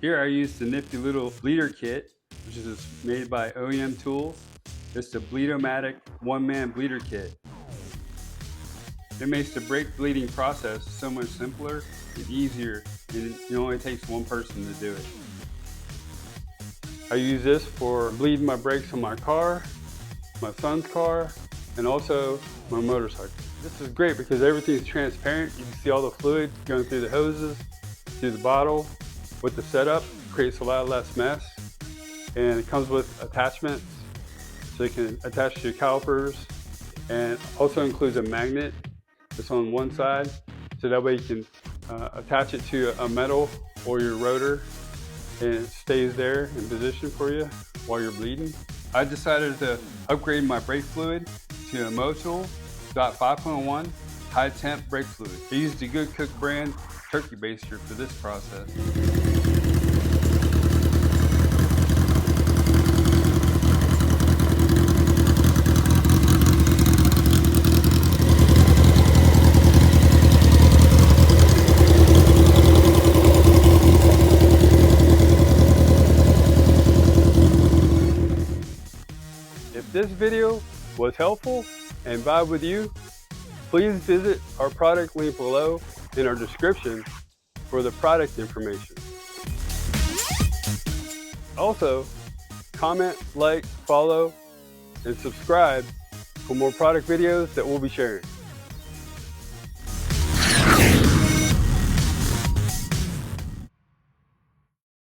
Here I used the nifty little bleeder kit, which is made by OEMTools. It's the Bleedomatic one-man bleeder kit. It makes the brake bleeding process so much simpler and easier, and it only takes one person to do it. I use this for bleeding my brakes on my car, my son's car, and also my motorcycle. This is great because everything's transparent. You can see all the fluid going through the hoses, through the bottle. With the setup, it creates a lot less mess. And it comes with attachments, so you can attach to your calipers, and also includes a magnet that's on one side, so that way you can attach it to a metal or your rotor, and it stays there in position for you while you're bleeding. I decided to upgrade my brake fluid to a OEMTools 5.1 high temp brake fluid. I used the Good Cook brand turkey baster for this process. If this video was helpful and vibe with you, please visit our product link below in our description for the product information. Also, comment, like, follow, and subscribe for more product videos that we'll be sharing.